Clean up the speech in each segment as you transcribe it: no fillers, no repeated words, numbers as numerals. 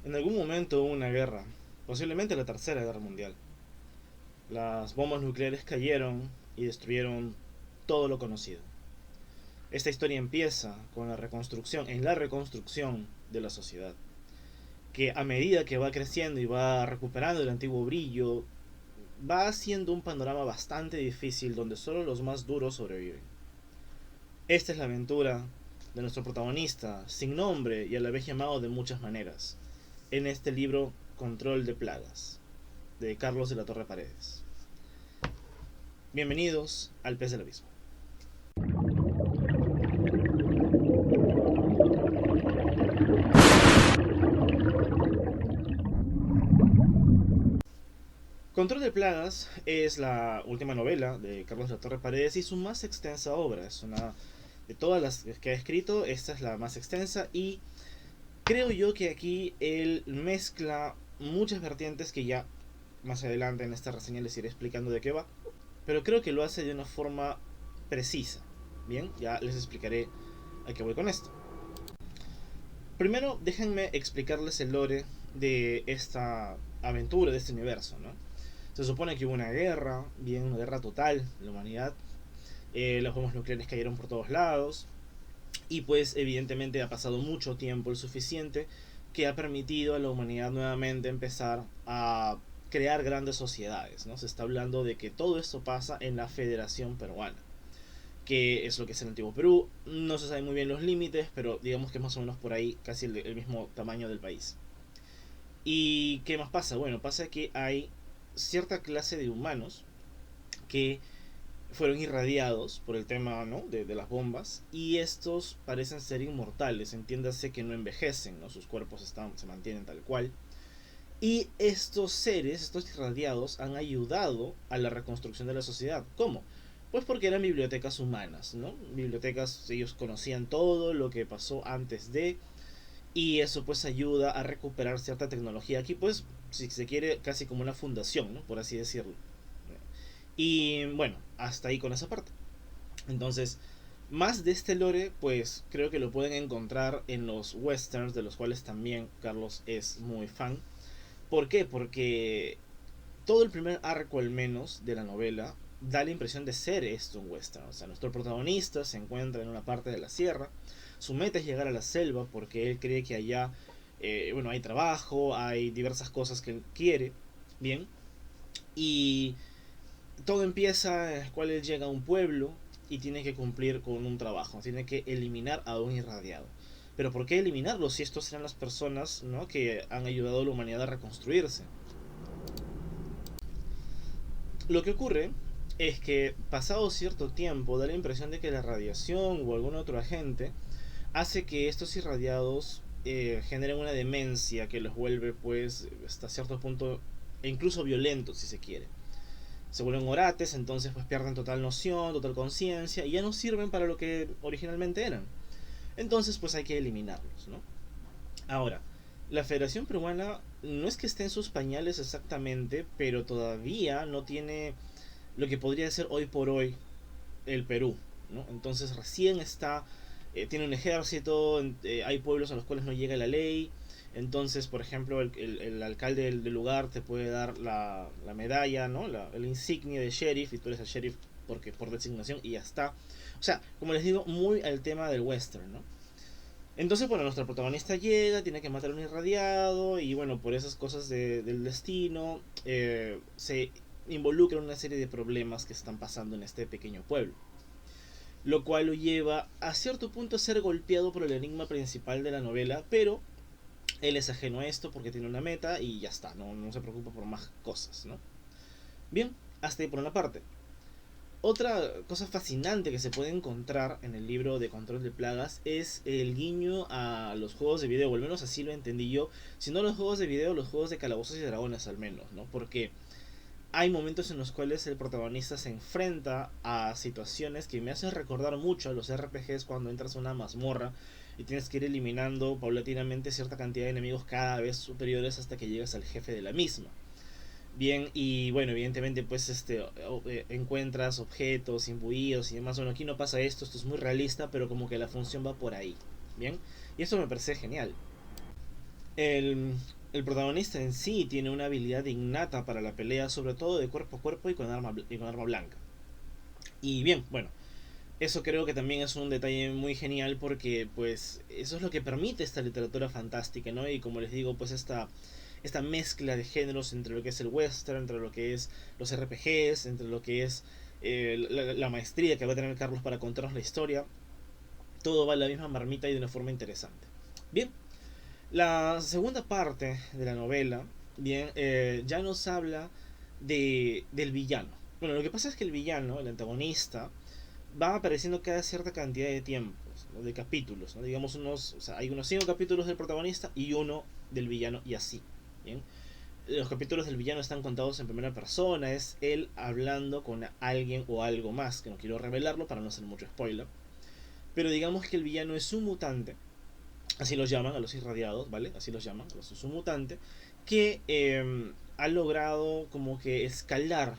En algún momento hubo una guerra, posiblemente la Tercera Guerra Mundial. Las bombas nucleares cayeron y destruyeron todo lo conocido. Esta historia empieza con la reconstrucción de la sociedad, que a medida que va creciendo y va recuperando el antiguo brillo, va haciendo un panorama bastante difícil donde solo los más duros sobreviven. Esta es la aventura de nuestro protagonista, sin nombre y a la vez llamado de muchas maneras, en este libro Control de Plagas, de Carlos de la Torre Paredes. Bienvenidos al Pez del Abismo. Control de Plagas es la última novela de Carlos de la Torre Paredes y su más extensa obra. Es una de todas las que ha escrito, esta es la más extensa y creo yo que aquí él mezcla muchas vertientes que ya más adelante en esta reseña les iré explicando de qué va, pero creo que lo hace de una forma precisa. Bien, ya les explicaré a qué voy con esto. Primero, déjenme explicarles el lore de esta aventura, de este universo, ¿no? Se supone que hubo una guerra, bien, una guerra total en la humanidad. Las bombas nucleares cayeron por todos lados. Y pues evidentemente ha pasado mucho tiempo, el suficiente, que ha permitido a la humanidad nuevamente empezar a crear grandes sociedades, ¿no? Se está hablando de que todo esto pasa en la Federación Peruana, que es lo que es el antiguo Perú. No se sabe muy bien los límites, pero digamos que es más o menos por ahí, casi el mismo tamaño del país. ¿Y qué más pasa? Bueno, pasa que hay cierta clase de humanos que fueron irradiados por el tema, ¿no?, de las bombas, y estos parecen ser inmortales, entiéndase que no envejecen, ¿no? Sus cuerpos se mantienen tal cual. Y estos seres, estos irradiados, han ayudado a la reconstrucción de la sociedad. ¿Cómo? Pues porque eran bibliotecas humanas, ¿no? Bibliotecas, ellos conocían todo lo que pasó antes de, y eso pues ayuda a recuperar cierta tecnología. Aquí pues, si se quiere, casi como una fundación, ¿no?, por así decirlo. Y bueno, hasta ahí con esa parte. Entonces, más de este lore, pues creo que lo pueden encontrar en los westerns, de los cuales también Carlos es muy fan. ¿Por qué? Porque todo el primer arco, al menos, de la novela, da la impresión de ser esto un western. O sea, nuestro protagonista se encuentra en una parte de la sierra. Su meta es llegar a la selva porque él cree que allá, bueno, hay trabajo, hay diversas cosas que él quiere. Bien. Y todo empieza en el cual él llega a un pueblo y tiene que cumplir con un trabajo, tiene que eliminar a un irradiado. Pero ¿por qué eliminarlo si estos eran las personas, ¿no?, que han ayudado a la humanidad a reconstruirse? Lo que ocurre es que pasado cierto tiempo da la impresión de que la radiación o algún otro agente hace que estos irradiados generen una demencia que los vuelve pues hasta cierto punto e incluso violentos si se quiere. Se vuelven orates, entonces pues pierden total noción, total conciencia y ya no sirven para lo que originalmente eran. Entonces pues hay que eliminarlos, ¿no? Ahora, la Federación Peruana no es que esté en sus pañales exactamente, pero todavía no tiene lo que podría ser hoy por hoy el Perú, ¿no? Entonces recién está, tiene un ejército, hay pueblos a los cuales no llega la ley. Entonces, por ejemplo, el alcalde del lugar te puede dar la medalla, ¿no? El insignia de sheriff, y tú eres el sheriff porque por designación y ya está. O sea, como les digo, muy al tema del western, ¿no? Entonces, bueno, nuestro protagonista llega, tiene que matar a un irradiado y bueno, por esas cosas del destino, se involucra en una serie de problemas que están pasando en este pequeño pueblo. Lo cual lo lleva a cierto punto a ser golpeado por el enigma principal de la novela, pero él es ajeno a esto porque tiene una meta y ya está, no se preocupa por más cosas, ¿no? Bien, hasta ahí por una parte. Otra cosa fascinante que se puede encontrar en el libro de Control de Plagas es el guiño a los juegos de video, o al menos así lo entendí yo. Si no los juegos de video, los juegos de calabozos y dragones al menos, ¿no? Porque hay momentos en los cuales el protagonista se enfrenta a situaciones que me hacen recordar mucho a los RPGs cuando entras a una mazmorra y tienes que ir eliminando paulatinamente cierta cantidad de enemigos cada vez superiores hasta que llegas al jefe de la misma. Bien, y bueno, evidentemente pues encuentras objetos imbuidos y demás. Bueno, aquí no pasa esto es muy realista, pero como que la función va por ahí. Bien, y esto me parece genial. El, el protagonista en sí tiene una habilidad innata para la pelea, sobre todo de cuerpo a cuerpo y con arma blanca. Y bien, bueno, eso creo que también es un detalle muy genial porque pues eso es lo que permite esta literatura fantástica, ¿no? Y como les digo, pues esta mezcla de géneros entre lo que es el western, entre lo que es los RPGs, entre lo que es la maestría que va a tener Carlos para contarnos la historia, todo va a la misma marmita y de una forma interesante. Bien, la segunda parte de la novela, bien, ya nos habla del villano. Bueno, lo que pasa es que el villano, el antagonista, va apareciendo cada cierta cantidad de tiempos, ¿no? De capítulos, ¿no? Digamos unos, o sea, hay unos 5 capítulos del protagonista y uno del villano y así, ¿bien? Los capítulos del villano están contados en primera persona, es él hablando con alguien o algo más, que no quiero revelarlo para no hacer mucho spoiler, pero digamos que el villano es un mutante, así los llaman a los irradiados, ¿vale? Así los llaman, es un mutante, que ha logrado como que escalar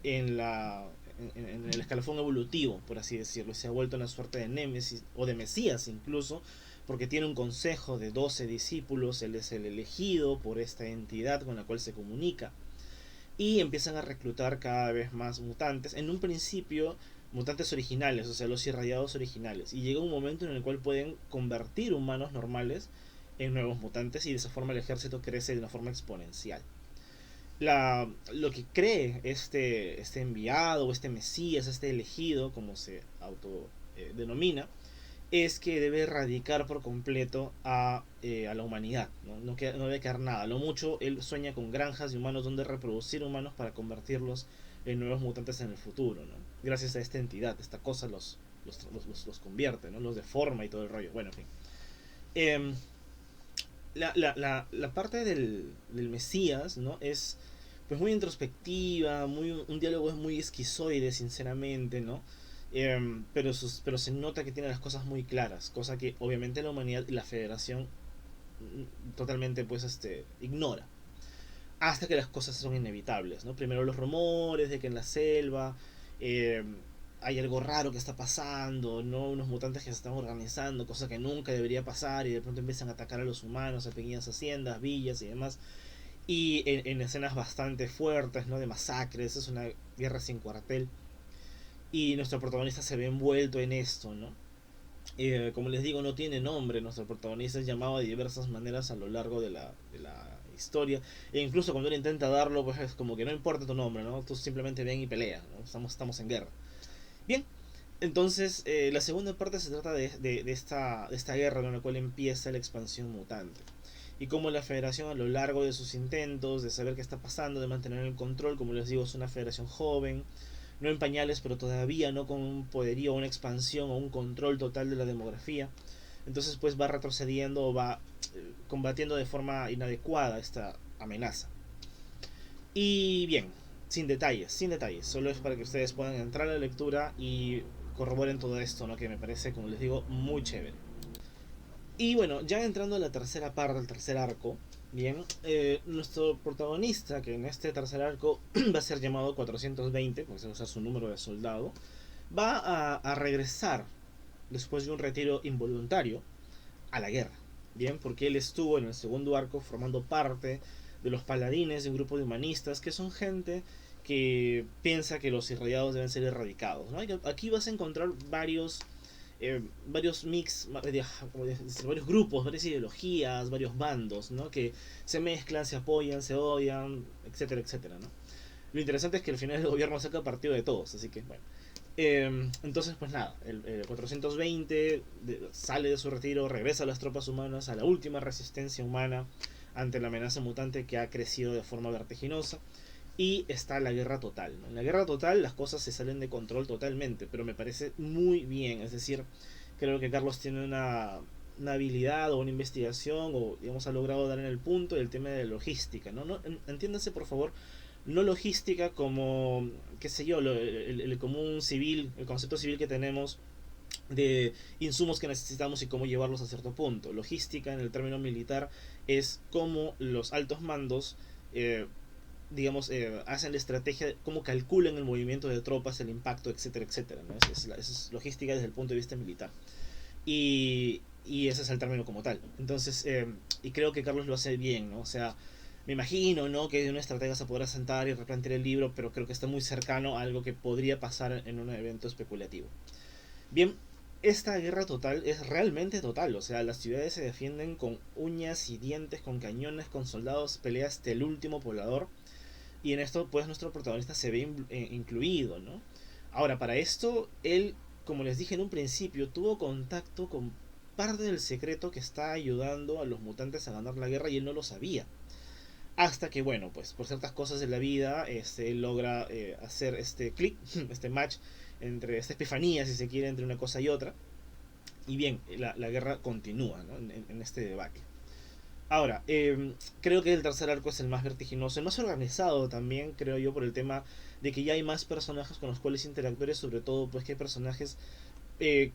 en la en el escalafón evolutivo, por así decirlo. Se ha vuelto una suerte de némesis o de mesías incluso, porque tiene un consejo de 12 discípulos, él es el elegido por esta entidad con la cual se comunica y empiezan a reclutar cada vez más mutantes. En un principio, mutantes originales, o sea, los irradiados originales. Y llega un momento en el cual pueden convertir humanos normales en nuevos mutantes y de esa forma el ejército crece de una forma exponencial. Lo que cree este enviado, este mesías, este elegido, como se auto denomina, es que debe erradicar por completo a la humanidad. No debe quedar nada. Lo mucho, él sueña con granjas de humanos donde reproducir humanos para convertirlos en nuevos mutantes en el futuro. ¿No? Gracias a esta entidad, esta cosa los convierte, ¿no? Los deforma y todo el rollo. Bueno, en fin. Eh, la parte del Mesías, ¿no? Es pues muy introspectiva, un diálogo es muy esquizoide, sinceramente, ¿no? Pero se nota que tiene las cosas muy claras, cosa que obviamente la humanidad y la federación totalmente pues ignora. Hasta que las cosas son inevitables, ¿no? Primero los rumores de que en la selva eh, hay algo raro que está pasando, ¿no? Unos mutantes que se están organizando, cosa que nunca debería pasar, y de pronto empiezan a atacar a los humanos, a pequeñas haciendas, villas y demás. Y en escenas bastante fuertes, ¿no? De masacres, es una guerra sin cuartel. Y nuestro protagonista se ve envuelto en esto, ¿no? Como les digo, no tiene nombre. Nuestro protagonista es llamado de diversas maneras a lo largo de la historia. E incluso cuando él intenta darlo, pues es como que no importa tu nombre, ¿no? Tú simplemente ven y pelea, ¿no? Estamos en guerra. Bien, entonces la segunda parte se trata de esta guerra en la cual empieza la expansión mutante. Y cómo la federación a lo largo de sus intentos de saber qué está pasando, de mantener el control, como les digo, es una federación joven, no en pañales, pero todavía no con un poderío, una expansión o un control total de la demografía. Entonces pues va retrocediendo o va combatiendo de forma inadecuada esta amenaza. Y bien, sin detalles, solo es para que ustedes puedan entrar a la lectura y corroboren todo esto, ¿no? Que me parece, como les digo, muy chévere. Y bueno, ya entrando a la tercera parte, al tercer arco, bien, nuestro protagonista, que en este tercer arco va a ser llamado 420, porque se va a usar su número de soldado, va a regresar después de un retiro involuntario a la guerra. Bien, porque él estuvo en el segundo arco formando parte de los paladines de un grupo de humanistas que son gente que piensa que los irradiados deben ser erradicados, ¿no? Aquí vas a encontrar varios mix, varios grupos, varias ideologías, varios bandos, ¿no? Que se mezclan, se apoyan, se odian, etcétera, etcétera, ¿no? Lo interesante es que al final el gobierno saca partido de todos, así que bueno. Entonces, pues nada, el 420 sale de su retiro, regresa a las tropas humanas, a la última resistencia humana ante la amenaza mutante que ha crecido de forma vertiginosa. Y está la guerra total, ¿no? En la guerra total las cosas se salen de control totalmente, pero me parece muy bien. Es decir, creo que Carlos tiene una habilidad o una investigación, o digamos ha logrado dar en el punto el tema de logística, ¿no? Entiéndase por favor, no logística como, qué sé yo, el común civil, el concepto civil que tenemos de insumos que necesitamos y cómo llevarlos a cierto punto. Logística en el término militar es cómo los altos mandos digamos, hacen la estrategia, cómo calculan el movimiento de tropas, el impacto, etcétera, etcétera, ¿no? Esa es logística desde el punto de vista militar. Y ese es el término como tal. Entonces, y creo que Carlos lo hace bien, ¿no? O sea, me imagino, ¿no? Que un estratega se podrá sentar y replantear el libro, pero creo que está muy cercano a algo que podría pasar en un evento especulativo. Bien, esta guerra total es realmente total, o sea, las ciudades se defienden con uñas y dientes, con cañones, con soldados, pelea hasta el último poblador, y en esto pues nuestro protagonista se ve incluido, ¿no? Ahora, para esto, él, como les dije en un principio, tuvo contacto con parte del secreto que está ayudando a los mutantes a ganar la guerra y él no lo sabía. Hasta que, bueno, pues por ciertas cosas de la vida, él logra hacer este clic, este match, entre esta epifanía, si se quiere, entre una cosa y otra. Y bien, la guerra continúa, ¿no? En este debate. Ahora, creo que el tercer arco es el más vertiginoso, el más organizado también, creo yo, por el tema de que ya hay más personajes con los cuales interactuar, sobre todo pues que hay personajes que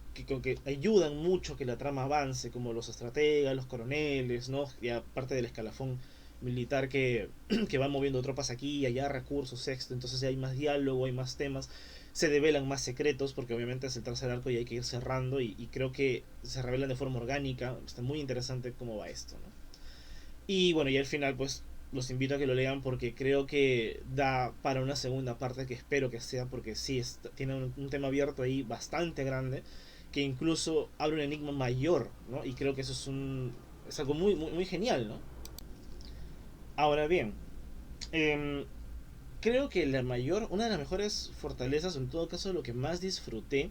ayudan mucho que la trama avance, como los estrategas, los coroneles, ¿no? Y aparte del escalafón militar que va moviendo tropas aquí y allá, recursos, sexto, entonces hay más diálogo, hay más temas, se develan más secretos, porque obviamente es el tercer arco y hay que ir cerrando, y creo que se revelan de forma orgánica, está muy interesante cómo va esto, ¿no? Y bueno, y al final pues los invito a que lo lean porque creo que da para una segunda parte que espero que sea porque sí, tiene un tema abierto ahí bastante grande que incluso abre un enigma mayor, ¿no? Y creo que eso es algo muy genial, ¿no? Ahora bien, eh, creo que una de las mejores fortalezas, en todo caso lo que más disfruté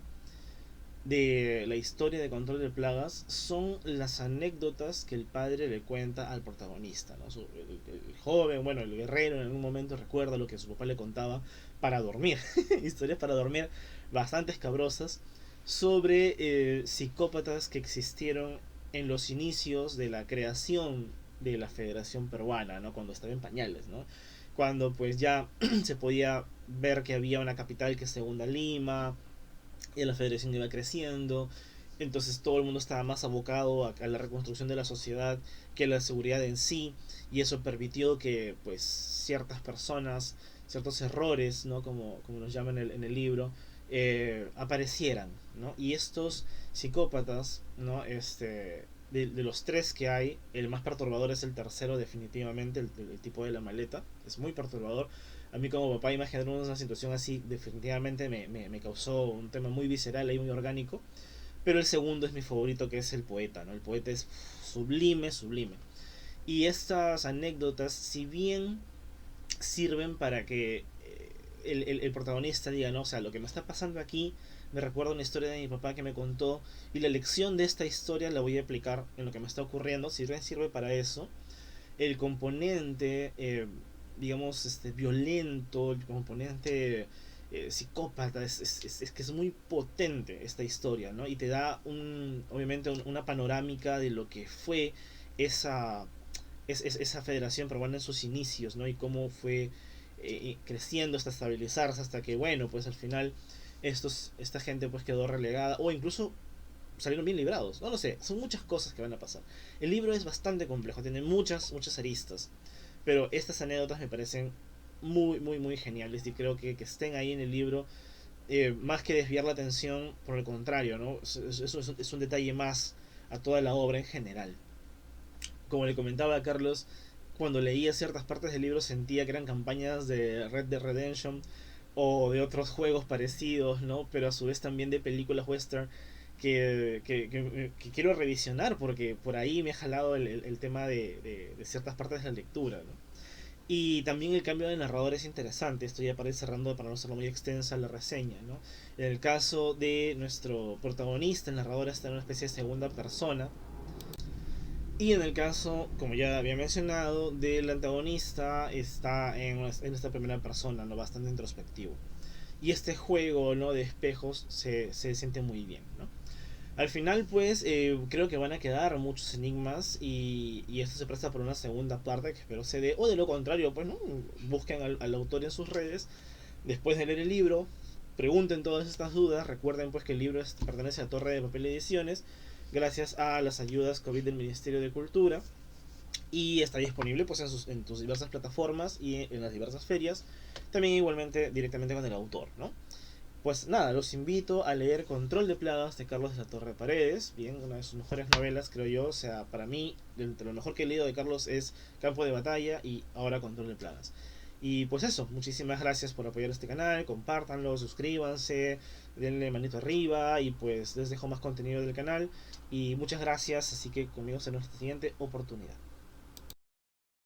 de la historia de Control de Plagas son las anécdotas que el padre le cuenta al protagonista, ¿no? El joven, bueno, el guerrero en algún momento recuerda lo que su papá le contaba para dormir, historias para dormir bastante escabrosas sobre psicópatas que existieron en los inicios de la creación de la Federación Peruana, ¿no? Cuando estaba en pañales, ¿no? Cuando pues ya se podía ver que había una capital que es Segunda Lima, y la federación iba creciendo, entonces todo el mundo estaba más abocado a la reconstrucción de la sociedad que a la seguridad en sí, y eso permitió que pues ciertas personas, ciertos errores, ¿no? Como nos llaman en el libro, aparecieran, ¿no? Y estos psicópatas, ¿no? De los tres que hay, el más perturbador es el tercero definitivamente, el tipo de la maleta, es muy perturbador. A mí como papá imaginar una situación así definitivamente me causó un tema muy visceral y muy orgánico. Pero el segundo es mi favorito, que es el poeta, ¿no? El poeta es sublime, sublime. Y estas anécdotas, si bien sirven para que el protagonista diga, no, o sea, lo que me está pasando aquí me recuerda una historia de mi papá que me contó y la lección de esta historia la voy a aplicar en lo que me está ocurriendo, sirve para eso. El componente, digamos, violento, el componente psicópata, es que es muy potente esta historia, ¿no? Y te da obviamente una panorámica de lo que fue esa, esa federación peruana en sus inicios, ¿no? Y cómo fue creciendo hasta estabilizarse, hasta que, bueno, pues al final esta gente pues quedó relegada, o incluso salieron bien librados. No lo sé, son muchas cosas que van a pasar. El libro es bastante complejo, tiene muchas aristas. Pero estas anécdotas me parecen muy geniales y creo que estén ahí en el libro, más que desviar la atención, por el contrario, ¿no? Es un detalle más a toda la obra en general. Como le comentaba a Carlos, cuando leía ciertas partes del libro sentía que eran campañas de Red Dead Redemption o de otros juegos parecidos, ¿no? Pero a su vez también de películas western que quiero revisionar porque por ahí me ha jalado el tema de ciertas partes de la lectura, ¿no? Y también el cambio de narrador es interesante. Esto ya para ir cerrando, para no hacerlo muy extensa la reseña, ¿no? En el caso de nuestro protagonista, el narrador está en una especie de segunda persona. Y en el caso, como ya había mencionado, del antagonista está en esta primera persona, ¿no? Bastante introspectivo. Y este juego, ¿no? De espejos se siente muy bien, ¿no? Al final, pues, creo que van a quedar muchos enigmas y esto se presta por una segunda parte que espero se dé. O de lo contrario, pues, ¿no? Busquen al autor en sus redes después de leer el libro, pregunten todas estas dudas. Recuerden, pues, que el libro pertenece a Torre de Papel Ediciones gracias a las ayudas COVID del Ministerio de Cultura. Y está disponible pues en tus diversas plataformas y en las diversas ferias. También igualmente directamente con el autor, ¿no? Pues nada, los invito a leer Control de Plagas de Carlos de la Torre Paredes. Bien, una de sus mejores novelas, creo yo. O sea, para mí, de lo mejor que he leído de Carlos es Campo de Batalla y ahora Control de Plagas. Y pues eso, muchísimas gracias por apoyar este canal, compártanlo, suscríbanse, denle manito arriba y pues les dejo más contenido del canal. Y muchas gracias, así que conmigo será nuestra siguiente oportunidad.